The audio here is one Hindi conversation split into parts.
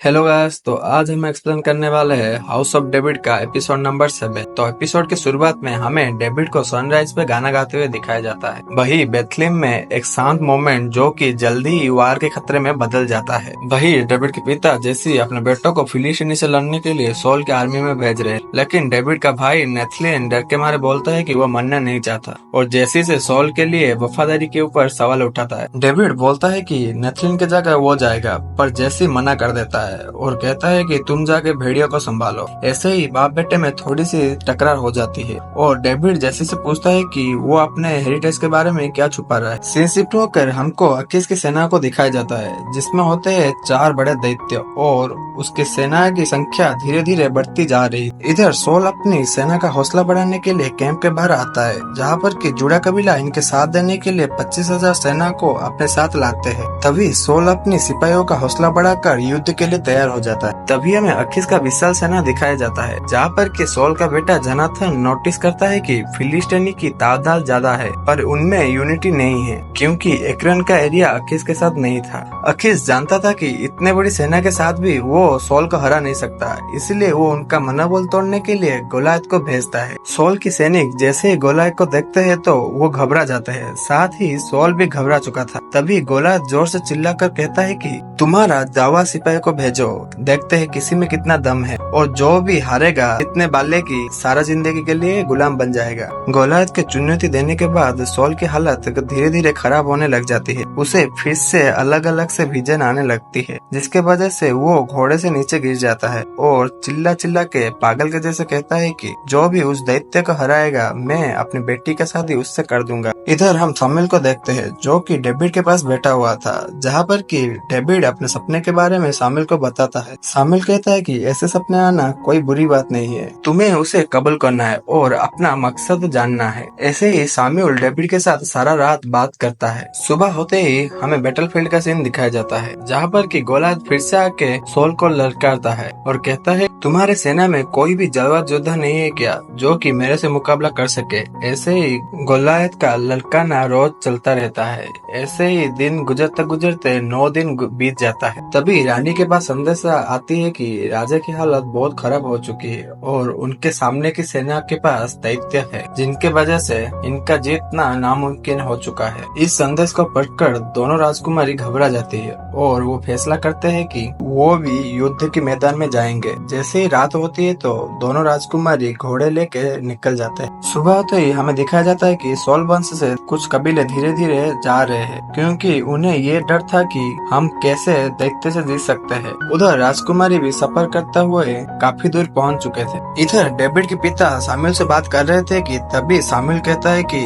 हेलो गाइस, तो आज हम एक्सप्लेन करने वाले हैं हाउस ऑफ डेविड का एपिसोड नंबर 7। तो एपिसोड की शुरुआत में हमें डेविड को सनराइज पे गाना गाते हुए दिखाया जाता है। वही बेथलेम में एक शांत मोमेंट जो कि जल्दी ही वार के खतरे में बदल जाता है। वही डेविड के पिता जेसी अपने बेटों को फिलिस्तीनी से लड़ने के लिए सॉल के आर्मी में भेज रहे हैं, लेकिन डेविड का भाई नेथलिन डर के मारे बोलता है कि वो मरना नहीं चाहता और जेसी से सॉल के लिए वफादारी के ऊपर सवाल उठाता है। डेविड बोलता है कि नेथलिन की जगह वो जाएगा, पर जेसी मना कर देता है और कहता है कि तुम जाके भेड़ियों को संभालो। ऐसे ही बाप बेटे में थोड़ी सी टकरार हो जाती है और डेविड जेसी से पूछता है कि वो अपने हेरिटेज के बारे में क्या छुपा रहा है। सीन शिफ्ट होकर हमको अकीस की सेना को दिखाया जाता है, जिसमें होते हैं 4 बड़े दैत्य और उसकी सेना की संख्या धीरे धीरे बढ़ती जा रही। इधर सोल अपनी सेना का हौसला बढ़ाने के लिए कैंप के बाहर आता है, जहाँ पर कि जुड़ा कबीला इनके साथ देने के लिए 25,000 सेना को अपने साथ लाते हैं। तभी सोल अपनी सिपाहियों का हौसला बढ़ाकर युद्ध के लिए तैयार हो जाता है। तभी हमें अखीस का विशाल सेना दिखाया जाता है, जहाँ पर कि सोल का बेटा जोनाथन नोटिस करता है कि फिलिस्तीनी की तादाद ज्यादा है, पर उनमें यूनिटी नहीं है, क्योंकि एक्रोन का एरिया अखीस के साथ नहीं था। अखीस जानता था कि इतने बड़ी सेना के साथ भी वो सोल को हरा नहीं सकता, इसलिए वो उनका मनोबल तोड़ने के लिए गोलायत को भेजता है। सोल की सैनिक जैसे ही गोलायत को देखते हैं तो वो घबरा जाते हैं, साथ ही सोल भी घबरा चुका था। तभी गोलायत जोर से चिल्लाकर कहता है कि तुम्हारा जावा सिपाही को भेजो, देखते हैं किसी में कितना दम है, और जो भी हारेगा इतने बाले की सारा जिंदगी के लिए गुलाम बन जाएगा। गोलायत के चुनौती देने के बाद सोल की हालत धीरे धीरे खराब होने लग जाती है। उसे फिर से अलग अलग से विजन आने लगती है, जिसके वजह से वो घोड़े से नीचे गिर जाता है और चिल्ला चिल्ला के पागल के जैसे कहता है कि जो भी उस दैत्य को हराएगा मैं अपनी बेटी का शादी उससे कर दूंगा। इधर हम सामुएल को देखते हैं, जो कि डेविड के पास बैठा हुआ था, जहाँ पर कि डेविड अपने सपने के बारे में सामुएल को बताता है। सामुएल कहता है कि ऐसे सपने आना कोई बुरी बात नहीं है, तुम्हें उसे कबूल करना है और अपना मकसद जानना है। ऐसे ही सामुएल डेविड के साथ सारा रात बात करता है। सुबह होते ही हमें बैटलफील्ड का सीन दिखाया जाता है, जहाँ पर कि गोलायत फिर से आके सोल को ललकारता है और कहता है तुम्हारे सेना में कोई भी जवान योद्धा नहीं है क्या जो कि मेरे से मुकाबला कर सके। ऐसे ही गोलायत का ललकाना रोज चलता रहता है। ऐसे ही दिन गुजरते गुजरते 9 दिन बीत जाता है। तभी रानी के पास संदेशा आती है कि राजा की हालत बहुत खराब हो चुकी है और उनके सामने की सेना के पास दैत्य है, जिनके वजह से इनका जीतना नामुमकिन हो चुका है। इस संदेश को पढ़कर दोनों राजकुमारी घबरा जाती है और वो फैसला करते हैं कि वो भी युद्ध के मैदान में जाएंगे। जैसे ही रात होती है तो दोनों राजकुमारी घोड़े लेके निकल जाते हैं। सुबह होते ही हमें दिखाया जाता है कि सोल वंश से कुछ कबीले धीरे धीरे जा रहे हैं, क्योंकि उन्हें ये डर था कि हम कैसे दैत्य से जीत सकते हैं। उधर राजकुमारी भी सफर करते हुए काफी दूर पहुंच चुके थे। इधर डेविड के पिता सामुएल से बात कर रहे थे कि तभी सामुएल कहता है कि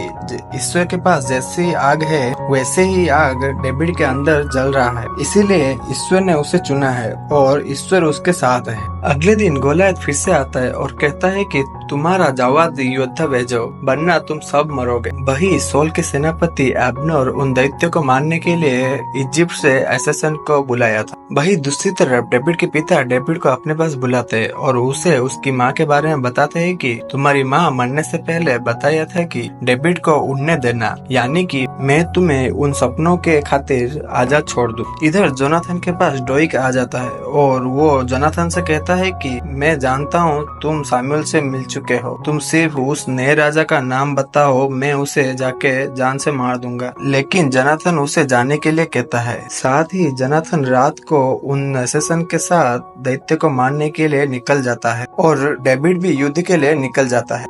ईश्वर के पास जैसी आग है वैसे ही आग डेविड के अंदर जल रहा है, इसीलिए ईश्वर ने उसे चुना है और ईश्वर उसके साथ है। अगले दिन गोलायत फिर से आता है और कहता है कि तुम्हारा जावाद योद्धा भेजो, वरना तुम सब मरोगे। वही सोल के सेनापति अब्नेर उन दैत्यों को मारने के लिए इजिप्ट से असैसिन को बुलाया था। वही दूसरी तरफ डेविड के पिता डेविड को अपने पास बुलाते हैं और उसे उसकी माँ के बारे में बताते हैं कि तुम्हारी माँ मरने से पहले बताया था कि डेविड को उड़ने देना, यानी कि मैं तुम्हें उन सपनों के खातिर आजाद छोड़ दूं। इधर जोनाथन के पास डोइक आ जाता है और वो जोनाथन से कहता है कि मैं जानता हूँ तुम सामुएल से मिल चुके हो, तुम सिर्फ उस नए राजा का नाम बताओ, मैं उसे जाके जान से मार दूंगा। लेकिन जोनाथन उसे जाने के लिए कहता है। साथ ही जोनाथन रात को उन असैसिन के साथ दैत्य को मारने के लिए निकल जाता है और डेविड भी युद्ध के लिए निकल जाता है।